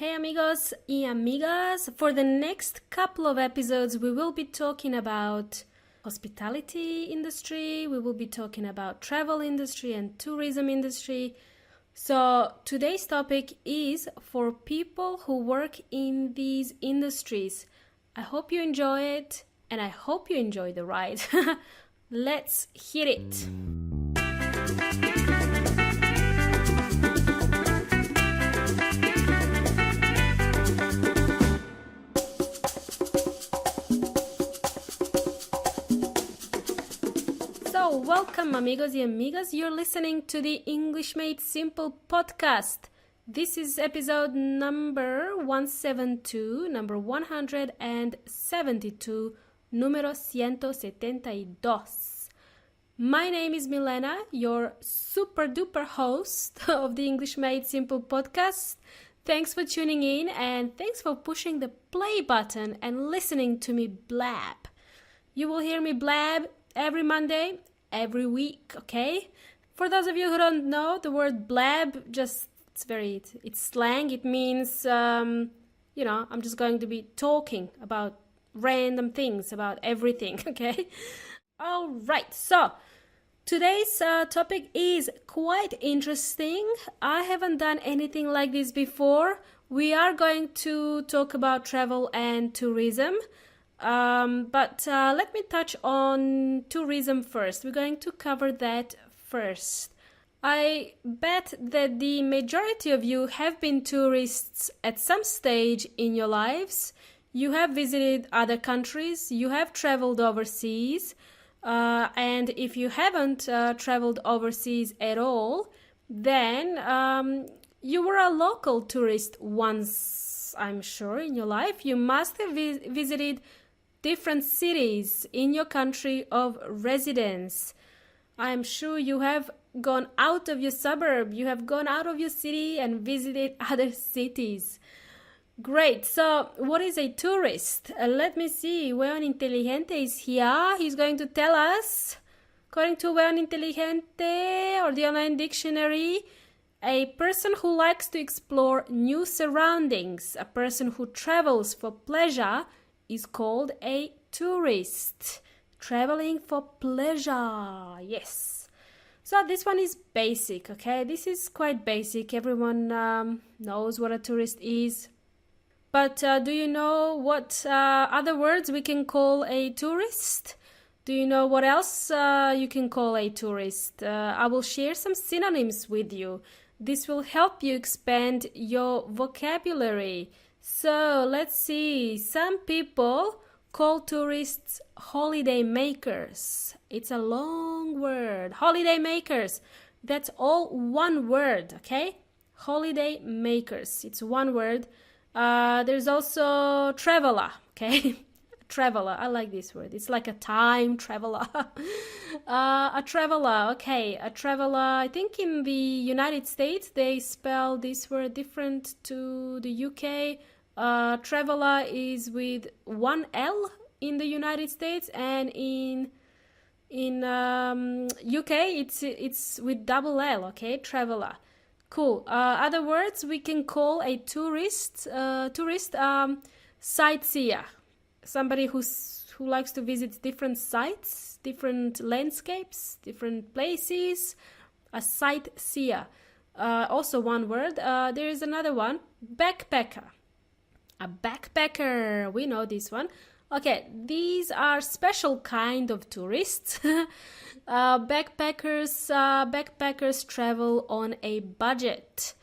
Hey amigos y amigas, for the next couple of episodes we will be talking about hospitality industry, we will be talking about travel industry and tourism industry. So today's topic is for people who work in these industries. I hope you enjoy it and I hope you enjoy the ride. Let's hit it! So, welcome amigos y amigas. You're listening to the English Made Simple podcast. This is episode number 172, number 172, número 172. My name is Milena, your super duper host of the English Made Simple podcast. Thanks for tuning in and thanks for pushing the play button and listening to me blab. You will hear me blab every Monday, every week, okay? For those of you who don't know, the word blab it's slang. It means, I'm just going to be talking about random things, about everything, okay? All right, so today's topic is quite interesting. I haven't done anything like this before. We are going to talk about travel and tourism. But let me touch on tourism first. We're going to cover that first. I bet that the majority of you have been tourists at some stage in your lives. You have visited other countries, you have traveled overseas, and if you haven't traveled overseas at all, then you were a local tourist once, I'm sure, in your life. You must have visited different cities in your country of residence. I'm sure you have gone out of your suburb, you have gone out of your city and visited other cities. Great, so what is a tourist? Let me see, Weon Inteligente is here. He's going to tell us. According to Weon Inteligente or the online dictionary, a person who likes to explore new surroundings, a person who travels for pleasure, is called a tourist. Traveling for pleasure, yes. So this one is basic, okay? This is quite basic. Everyone knows what a tourist is. But do you know what other words we can call a tourist? Do you know what else you can call a tourist? I will share some synonyms with you. This will help you expand your vocabulary. So let's see, some people call tourists holiday makers. It's a long word, holiday makers. That's all one word, okay? Holiday makers, it's one word. There's also traveler, okay? Traveler, I like this word. It's like a time traveler. A traveler, okay. A traveler, I think in the United States, they spell this word different to the UK. Traveler is with one L in the United States, and in UK it's with double L, okay? Traveler. Cool. Other words we can call a tourist sightseer. Somebody who likes to visit different sites, different landscapes, different places. A sightseer. Also one word. There is another one. Backpacker. A backpacker. We know this one. Okay, these are special kind of tourists. Backpackers travel on a budget.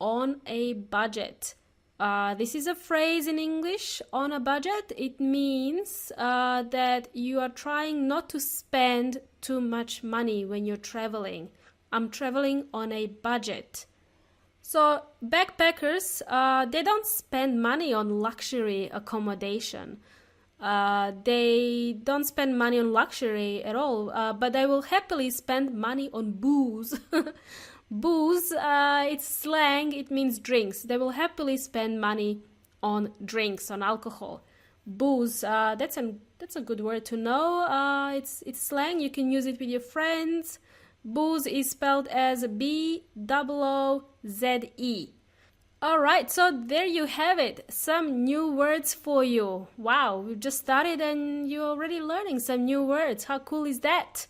On a budget. This is a phrase in English, on a budget. It means that you are trying not to spend too much money when you're traveling. I'm traveling on a budget. So backpackers, they don't spend money on luxury accommodation. They don't spend money on luxury at all, but they will happily spend money on booze. Booze, it's slang, it means drinks. They will happily spend money on drinks, on alcohol. Booze, that's a good word to know. It's slang, you can use it with your friends. Booze is spelled as B-O-O-Z-E. All right, so there you have it. Some new words for you. Wow, we've just started and you're already learning some new words. How cool is that?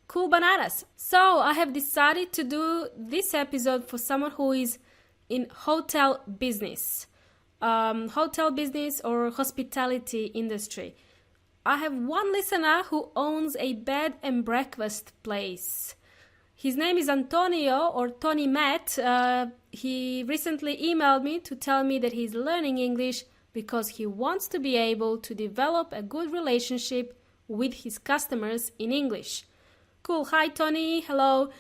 Cool bananas. So I have decided to do this episode for someone who is in hotel business or hospitality industry. I have one listener who owns a bed and breakfast place. His name is Antonio or Tony Matt. He recently emailed me to tell me that he's learning English because he wants to be able to develop a good relationship with his customers in English. Cool. Hi, Tony. Hello.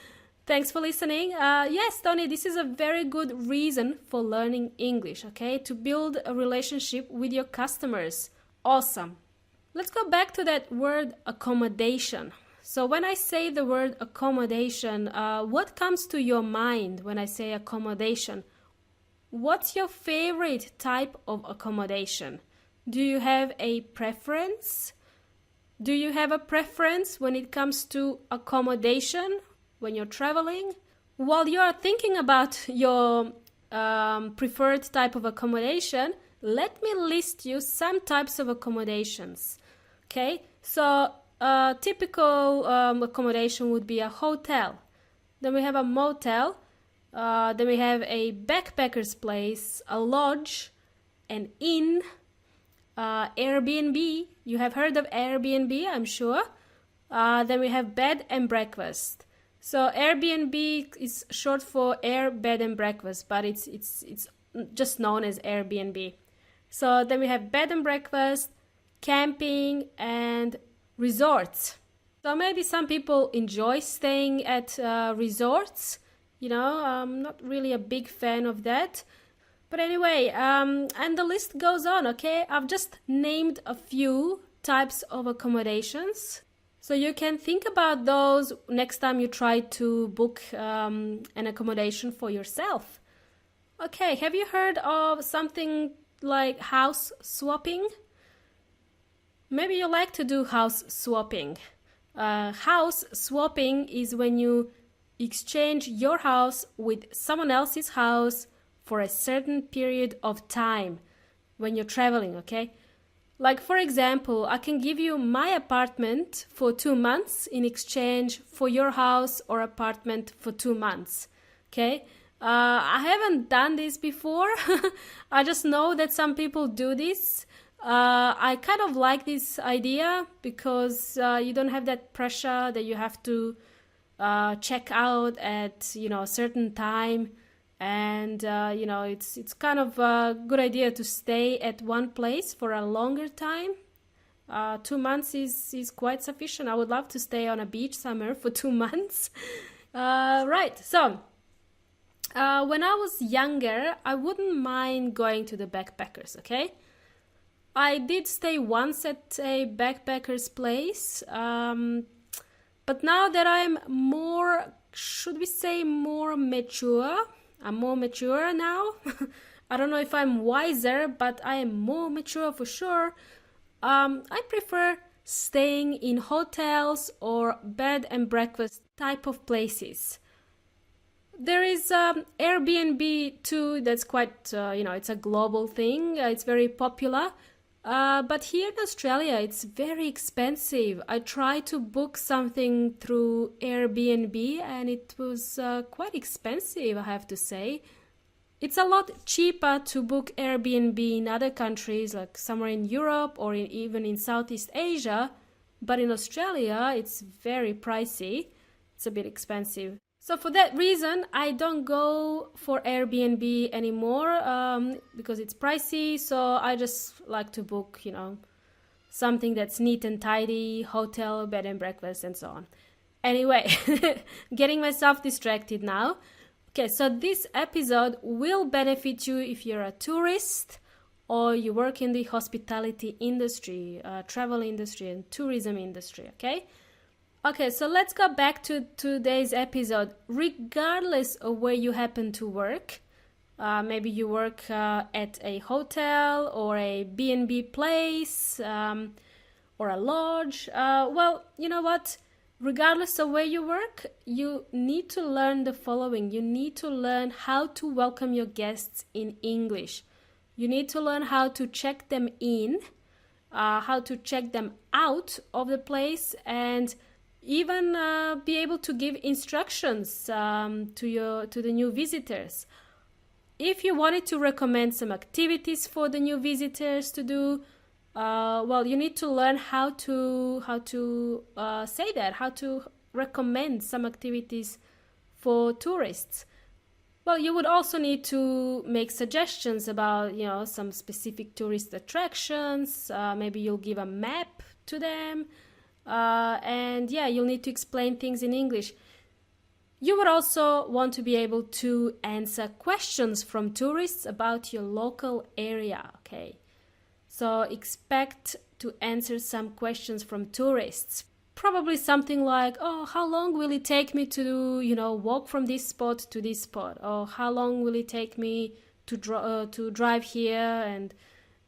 Thanks for listening. Yes, Tony, this is a very good reason for learning English, okay? To build a relationship with your customers. Awesome. Let's go back to that word accommodation. So when I say the word accommodation, what comes to your mind when I say accommodation? What's your favorite type of accommodation? Do you have a preference? Do you have a preference when it comes to accommodation when you're traveling? While you're thinking about your preferred type of accommodation, let me list you some types of accommodations. Okay, so typical accommodation would be a hotel. Then we have a motel. Then we have a backpacker's place, a lodge, an inn, Airbnb. You have heard of Airbnb, I'm sure. Then we have bed and breakfast. So Airbnb is short for air, bed and breakfast, but it's just known as Airbnb. So then we have bed and breakfast, camping, and resorts. So maybe some people enjoy staying at resorts. I'm not really a big fan of that. But anyway, and the list goes on, okay? I've just named a few types of accommodations. So you can think about those next time you try to book an accommodation for yourself. Okay, have you heard of something like house swapping? Maybe you like to do house swapping. House swapping is when you exchange your house with someone else's house for a certain period of time when you're traveling, okay? Like, for example, I can give you my apartment for 2 months in exchange for your house or apartment for 2 months, okay? I haven't done this before. I just know that some people do this. I kind of like this idea because you don't have that pressure that you have to check out at a certain time, and it's kind of a good idea to stay at one place for a longer time. 2 months is quite sufficient. I would love to stay on a beach somewhere for 2 months. Right, so when I was younger, I wouldn't mind going to the backpackers, okay? I did stay once at a backpacker's place, but now that I'm more, should we say more mature? I'm more mature now. I don't know if I'm wiser, but I am more mature for sure. I prefer staying in hotels or bed and breakfast type of places. There is Airbnb too, that's quite, it's a global thing. It's very popular. But here in Australia, it's very expensive. I tried to book something through Airbnb and it was quite expensive, I have to say. It's a lot cheaper to book Airbnb in other countries, like somewhere in Europe or even in Southeast Asia. But in Australia, it's very pricey. It's a bit expensive. So for that reason, I don't go for Airbnb anymore because it's pricey. So I just like to book, something that's neat and tidy, hotel, bed and breakfast, and so on. Anyway, getting myself distracted now. Okay, so this episode will benefit you if you're a tourist or you work in the hospitality industry, travel industry, and tourism industry, okay? Okay, so let's go back to today's episode. Regardless of where you happen to work, maybe you work at a hotel or a B&B place or a lodge. Well, you know what? Regardless of where you work, you need to learn the following. You need to learn how to welcome your guests in English. You need to learn how to check them in, how to check them out of the place, and even be able to give instructions to the new visitors. If you wanted to recommend some activities for the new visitors to do, well, you need to learn how to say that, how to recommend some activities for tourists. Well, you would also need to make suggestions about, some specific tourist attractions. Maybe you'll give a map to them. And yeah, you'll need to explain things in English. You would also want to be able to answer questions from tourists about your local area, okay? So expect to answer some questions from tourists. Probably something like, oh, how long will it take me to, walk from this spot to this spot? Or how long will it take me to drive here,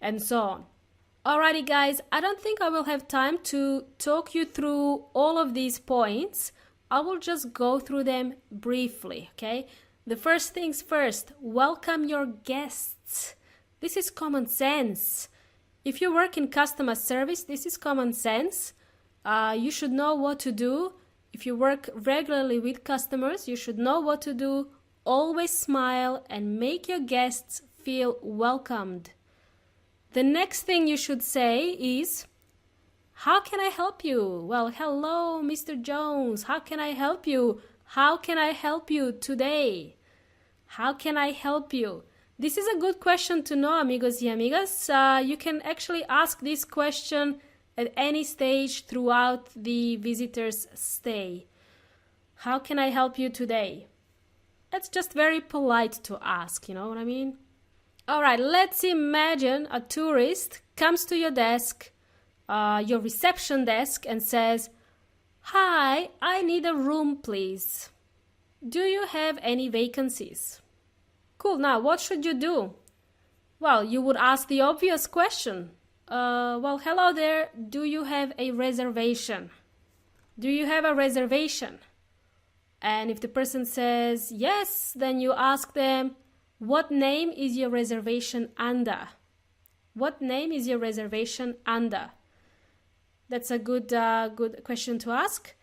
and so on. Alrighty guys, I don't think I will have time to talk you through all of these points. I will just go through them briefly, okay? The first things first, welcome your guests. This is common sense. If you work in customer service, this is common sense. You should know what to do. If you work regularly with customers, you should know what to do. Always smile and make your guests feel welcomed. The next thing you should say is, how can I help you? Well, hello, Mr. Jones. How can I help you? How can I help you today? How can I help you? This is a good question to know, amigos y amigas. You can actually ask this question at any stage throughout the visitor's stay. How can I help you today? That's just very polite to ask, you know what I mean? Alright, let's imagine a tourist comes to your desk, your reception desk, and says, "Hi, I need a room, please. Do you have any vacancies?" Cool, now what should you do? Well, you would ask the obvious question. Well, hello there, do you have a reservation? Do you have a reservation? And if the person says yes, then you ask them, what name is your reservation under? What name is your reservation under? That's a good question to ask.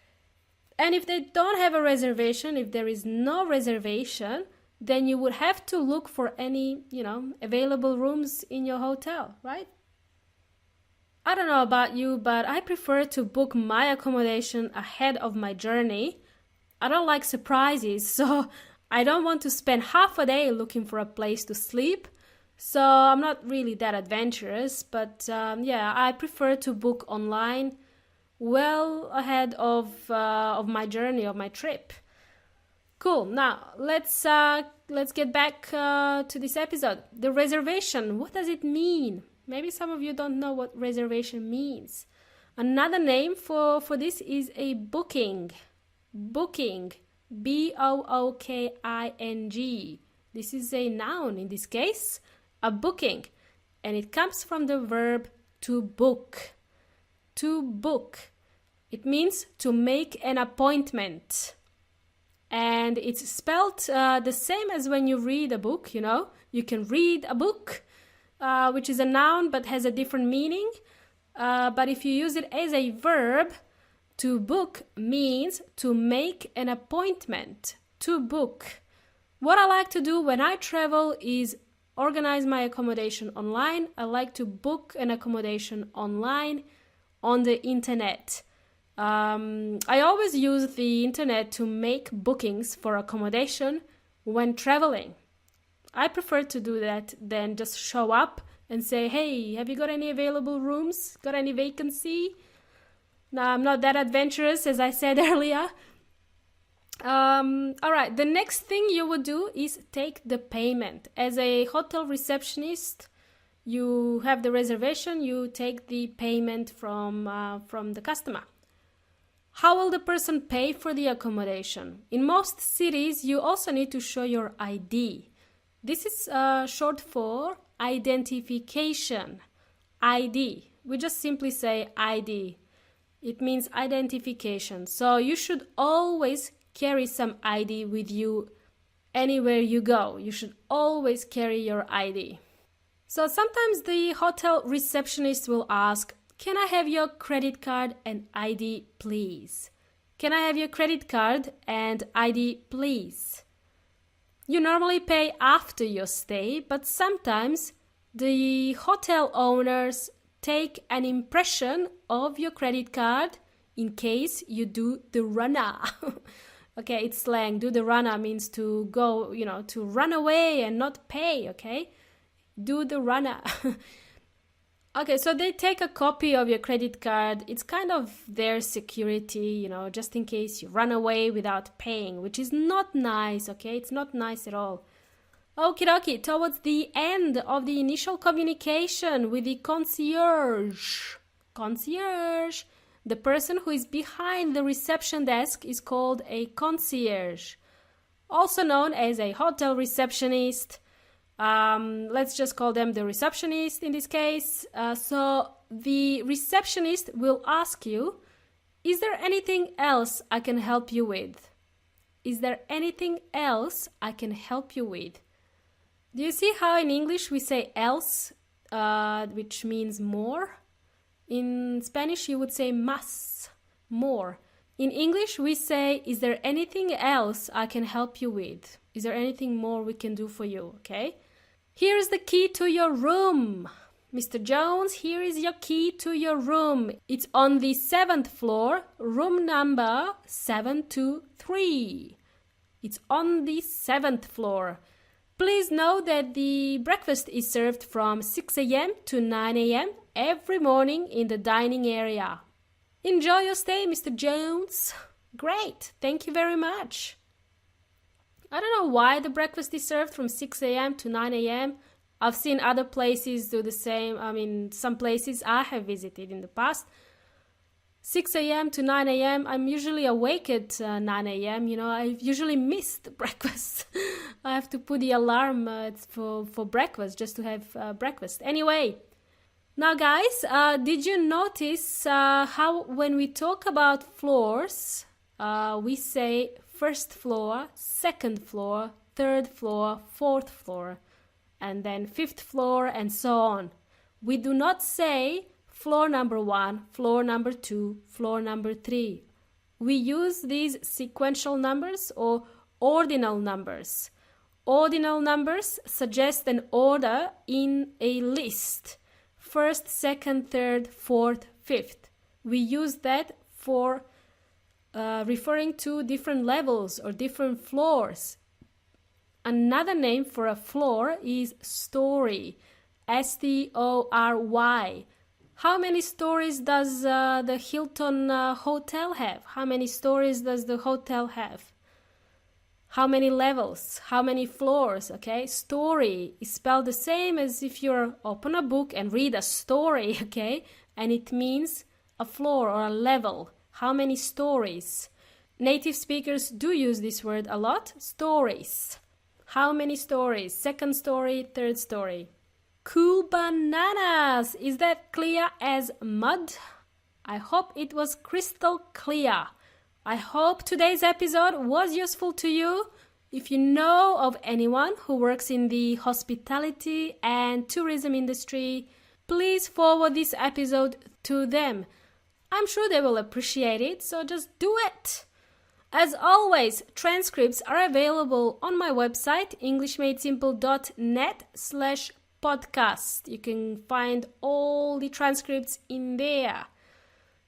And if they don't have a reservation, if there is no reservation, then you would have to look for any, available rooms in your hotel, right? I don't know about you, but I prefer to book my accommodation ahead of my journey. I don't like surprises, so I don't want to spend half a day looking for a place to sleep. So I'm not really that adventurous, but yeah, I prefer to book online well ahead of my journey, of my trip. Cool. Now let's get back to this episode. The reservation. What does it mean? Maybe some of you don't know what reservation means. Another name for this is a booking. Booking. B-O-O-K-I-N-G. This is a noun in this case, a booking. And it comes from the verb to book. To book. It means to make an appointment. And it's spelled the same as when you read a book, You can read a book, which is a noun but has a different meaning. But if you use it as a verb, to book means to make an appointment. To book. What I like to do when I travel is organize my accommodation online. I like to book an accommodation online on the internet. I always use the internet to make bookings for accommodation when traveling. I prefer to do that than just show up and say, hey, have you got any available rooms? Got any vacancy? No, I'm not that adventurous, as I said earlier. All right, the next thing you would do is take the payment. As a hotel receptionist, you have the reservation, you take the payment from the customer. How will the person pay for the accommodation? In most cities, you also need to show your ID. This is short for identification. ID. We just simply say ID. It means identification. So you should always carry some ID with you anywhere you go. You should always carry your ID. So sometimes the hotel receptionist will ask, "Can I have your credit card and ID, please? Can I have your credit card and ID, please?" You normally pay after your stay, but sometimes the hotel owners take an impression of your credit card in case you do the runner. Okay, it's slang. Do the runner means to go, to run away and not pay, okay? Do the runner. Okay, so they take a copy of your credit card. It's kind of their security, just in case you run away without paying, which is not nice, okay? It's not nice at all. Okie dokie, towards the end of the initial communication with the concierge. Concierge. The person who is behind the reception desk is called a concierge, also known as a hotel receptionist. Let's just call them the receptionist in this case. So the receptionist will ask you, "Is there anything else I can help you with? Is there anything else I can help you with?" Do you see how in English we say else, which means more? In Spanish you would say más, more. In English we say, "Is there anything else I can help you with? Is there anything more we can do for you?" Okay? "Here's the key to your room. Mr. Jones, here is your key to your room. It's on the 7th floor, room number 723. It's on the 7th floor. Please know that the breakfast is served from 6 a.m. to 9 a.m. every morning in the dining area. Enjoy your stay, Mr. Jones." Great, thank you very much. I don't know why the breakfast is served from 6 a.m. to 9 a.m. I've seen other places do the same. Some places I have visited in the past. 6 a.m. to 9 a.m. I'm usually awake at 9 a.m. I usually miss the breakfast. I have to put the alarm for breakfast just to have breakfast. Anyway, now guys, did you notice how when we talk about floors, we say first floor, second floor, third floor, fourth floor, and then fifth floor, and so on. We do not say floor number 1, floor number 2, floor number 3. We use these sequential numbers or ordinal numbers. Ordinal numbers suggest an order in a list. First, second, third, fourth, fifth. We use that for referring to different levels or different floors. Another name for a floor is story. S-T-O-R-Y. How many stories does the Hilton hotel have? How many stories does the hotel have? How many levels? How many floors? Okay, story is spelled the same as if you open a book and read a story, okay? And it means a floor or a level. How many stories? Native speakers do use this word a lot. Stories. How many stories? Second story, third story. Cool bananas! Is that clear as mud? I hope it was crystal clear. I hope today's episode was useful to you. If you know of anyone who works in the hospitality and tourism industry, please forward this episode to them. I'm sure they will appreciate it, so just do it. As always, transcripts are available on my website, englishmadesimple.net/podcast. You can find all the transcripts in there.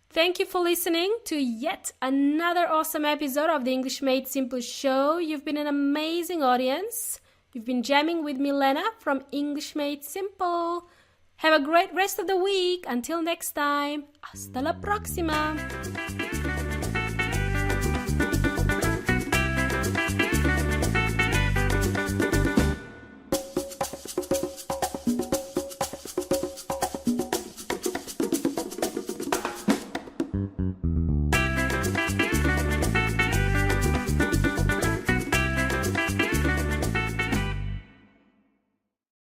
Thank you for listening to yet another awesome episode of the English Made Simple show. You've been an amazing audience. You've been jamming with Milena from English Made Simple. Have a great rest of the week. Until next time, hasta la próxima.